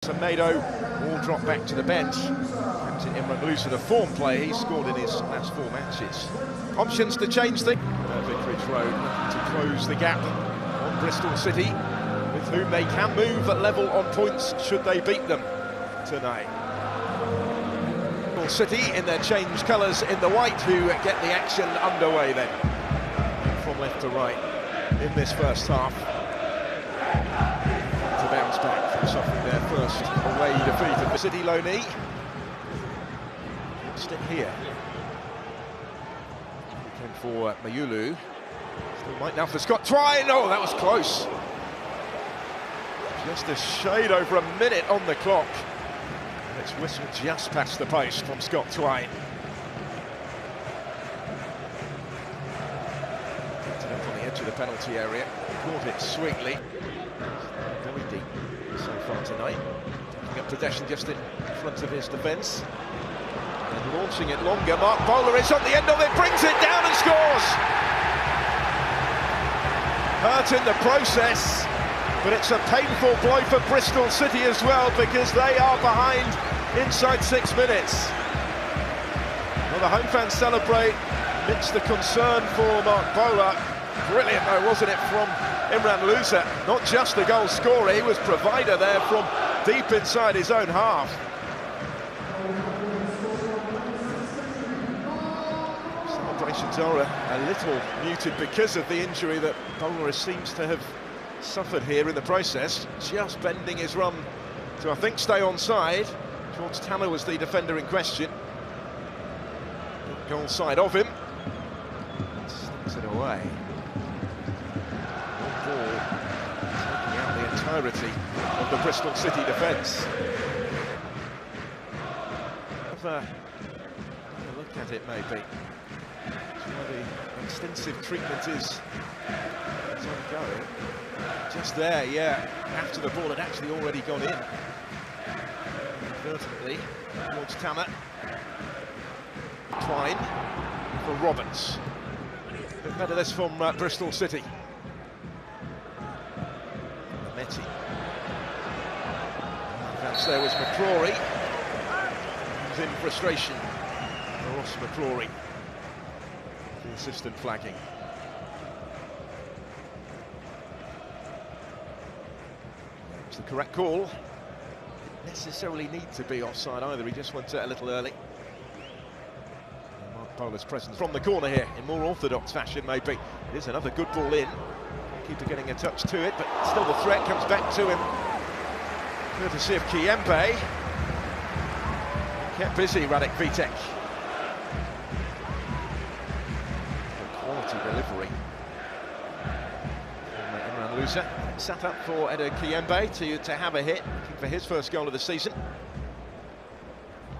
Mehmeti will drop back to the bench. Captain Imran Louza, the form player, he scored in his last 4 matches. Options to change things. Vicarage Road looking to close the gap on Bristol City, with whom they can move at level on points should they beat them tonight. Bristol City in their changed colours in the white, who get the action underway then. From left to right in this first half. To bounce back from suffering their first away defeat of the City loanee. Stick here. He came for Mayulu. Still might now for Scott Twine. Oh, that was close. Just a shade over a minute on the clock. And it's whistled just past the post from Scott Twine. Up on the edge of the penalty area. Caught it sweetly. Very deep so far tonight. Taking up possession just in front of his defence. And launching it longer. Mark Bowler is on the end of it, brings it down and scores! Hurt in the process, but it's a painful blow for Bristol City as well, because they are behind inside 6 minutes. Well, the home fans celebrate amidst the concern for Mark Bowler. Brilliant though, wasn't it, from Imran Louza? Not just a goal scorer, he was provider there from deep inside his own half. Celebrations are a little muted because of the injury that Bowler seems to have suffered here in the process. Just bending his run to, I think, stay onside. George Tanner was the defender in question. Goal side of him. Sticks it away. Ball taking out the entirety of the Bristol City defence. Have a look at it, maybe. The extensive treatment is ongoing. Just there, yeah, after the ball had actually already gone in. Inadvertently towards Tanner. Twine for Roberts. A bit better this from Bristol City. Mehmeti. Perhaps there was McCrory. He's in frustration. Ross McCrory. The assistant flagging. It's the correct call. Didn't necessarily need to be offside either, he just went a little early. Mark Bowler's presence from the corner here, in more orthodox fashion maybe. It is another good ball in. Keeper getting a touch to it, but still the threat comes back to him. Courtesy of Kiembe. Kept busy, Radek Vitek. Quality delivery. Imran Louza sat up for Edo Kiembe to have a hit, looking for his first goal of the season.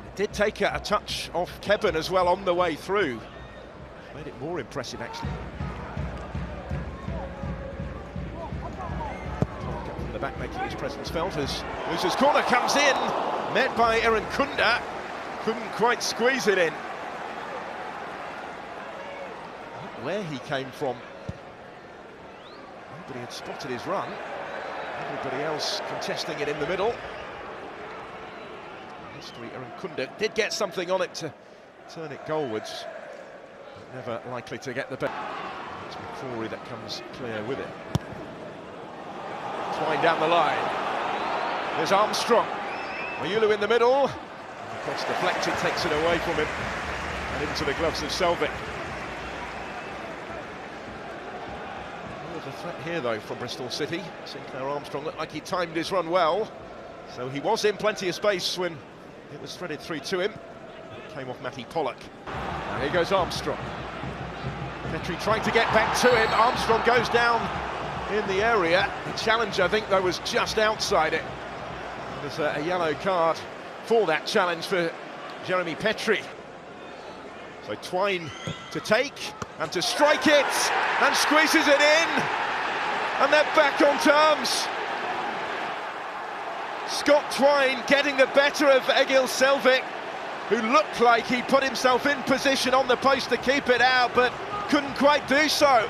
It did take a touch off Kebben as well on the way through. Made it more impressive, actually. From the back, making his presence felt as Louza's corner comes in, met by Aaron Kunda. Couldn't quite squeeze it in. Where he came from, nobody had spotted his run. Everybody else contesting it in the middle. History, Aaron Kunda did get something on it to turn it goalwards, but never likely to get the best. It's McCrory that comes clear with it. Twine down the line. There's Armstrong. Mayulu in the middle. Cross deflected, takes it away from him and into the gloves of Selvik. A threat here though from Bristol City. Sinclair Armstrong looked like he timed his run well, so he was in plenty of space when it was threaded through to him. It came off Matty Pollock. And here goes Armstrong. Petrie trying to get back to him. Armstrong goes down in the area. The challenge, I think, though, was just outside it. There's a yellow card for that challenge for Jeremy Petrie. So Twine to take and to strike it, and squeezes it in, and they're back on terms. Scott Twine getting the better of Egil Selvik, who looked like he put himself in position on the post to keep it out, but couldn't quite do so.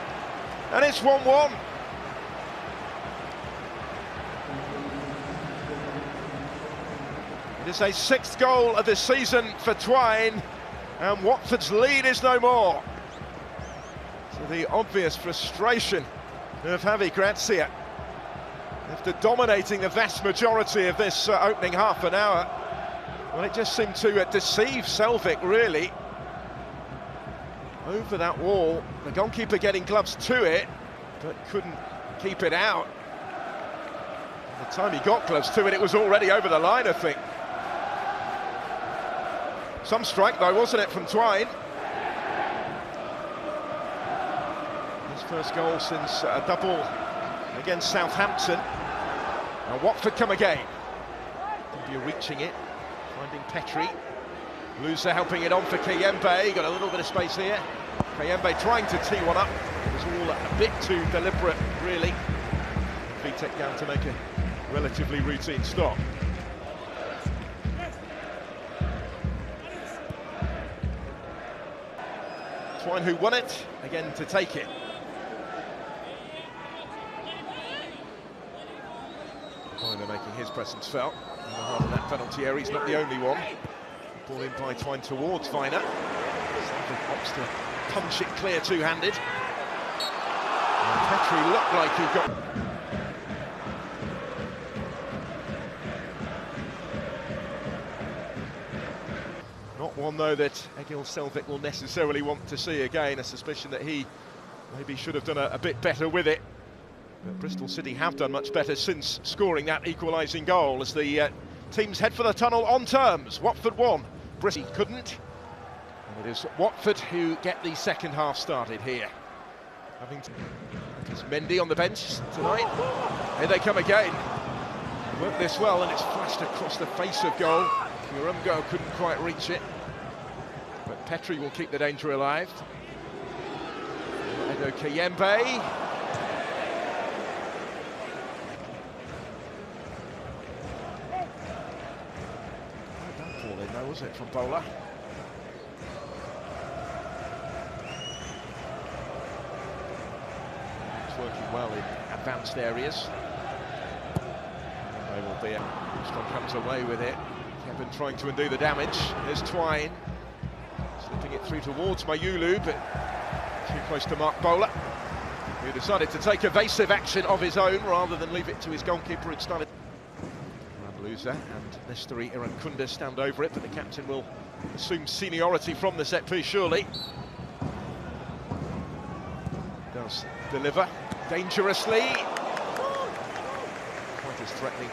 And it's 1-1. It is a 6th goal of the season for Twine, and Watford's lead is no more. So the obvious frustration of Javi Gracia, after dominating the vast majority of this opening half an hour, well, it just seemed to deceive Selvik, really. Over that wall, the goalkeeper getting gloves to it, but couldn't keep it out. By the time he got gloves to it, it was already over the line, I think. Some strike, though, wasn't it, from Twine? His first goal since a double against Southampton. Now Watford come again. Be reaching it, finding Petri. Louza helping it on for Kayembe. Got a little bit of space here. Kayembe trying to tee one up. It was all a bit too deliberate, really. Vitek down to make a relatively routine stop. Twine, who won it, again to take it. Twine making his presence felt in the heart of that penalty area. He's not the only one. Ball in by Twine towards Viner. Selvik opts to punch it clear two-handed. Petri looked like he got... Not one, though, that Egil Selvik will necessarily want to see again. A suspicion that he maybe should have done a bit better with it. But Bristol City have done much better since scoring that equalising goal, as the teams head for the tunnel on terms. Watford won, Bristol couldn't. And it is Watford who get the second half started here. It's Mendy on the bench tonight. Here they come again. Worked this well, and it's flashed across the face of goal. Urumgo couldn't quite reach it. But Petri will keep the danger alive. Edo Kayembe. Was it from Bowler? It's working well in advanced areas. And they will be. Armstrong comes away with it. Kevin trying to undo the damage. There's Twine slipping it through towards Mayulu, but too close to Mark Bowler, who decided to take evasive action of his own rather than leave it to his goalkeeper who'd started. Louza and Nestori Irankunda stand over it, but the captain will assume seniority from the set piece, surely. Does deliver dangerously. Quite as threatening.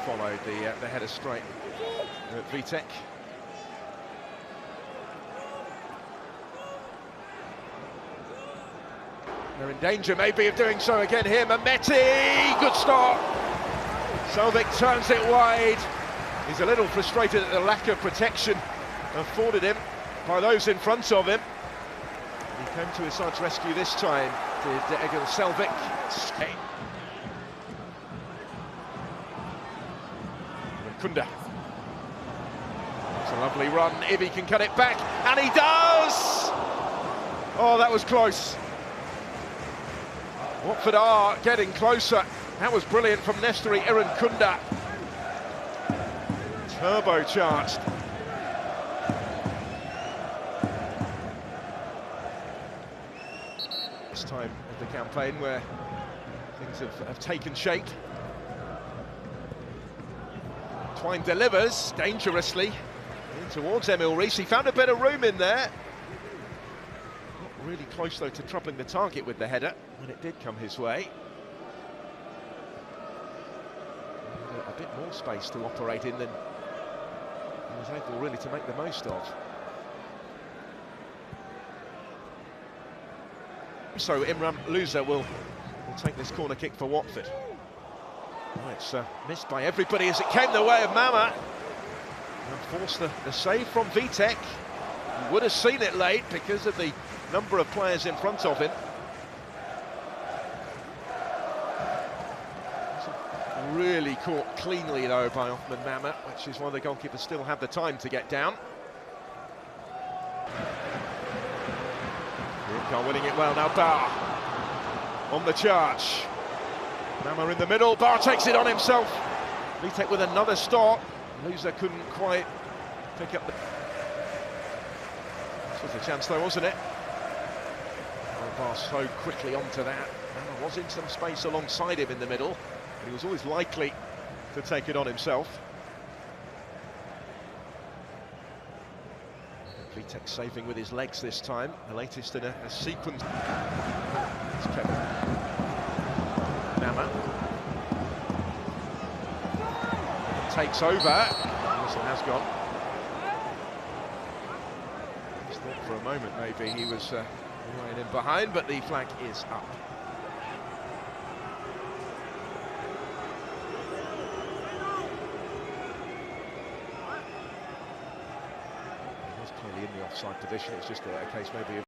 Followed the header straight at Vitek. They're in danger maybe of doing so again here. Mehmeti, good start. Selvik turns it wide. He's a little frustrated at the lack of protection afforded him by those in front of him. He came to his side's rescue this time, did Egil Selvik. Kunda. It's a lovely run, if he can cut it back, and he does! Oh, that was close. Watford are getting closer. That was brilliant from Nestori Irankunda. Turbocharged. This time of the campaign where things have taken shape. Twine delivers dangerously in towards Emil Rees. He found a bit of room in there. Not really close, though, to troubling the target with the header when it did come his way. A bit more space to operate in than he was able really to make the most of. So Imran Louza will take this corner kick for Watford. Oh, it's missed by everybody as it came the way of Mama. And forced the save from Vitek. He would have seen it late because of the number of players in front of him. Really caught cleanly, though, by Othman Mehmet, which is why the goalkeeper still had the time to get down. Urumgo winning it well, now Bar on the charge. Mehmet in the middle, Bar takes it on himself. Vitek with another stop. Louza couldn't quite pick up the... This was a chance though, wasn't it? Bar so quickly onto that. There was in some space alongside him in the middle, but he was always likely to take it on himself. Vitek saving with his legs this time, the latest in a sequence. It's Kevin. Nama takes over. Wilson has gone. Just thought for a moment maybe he was right in behind, but the flag is up. He was clearly in the offside position. It's just a case maybe of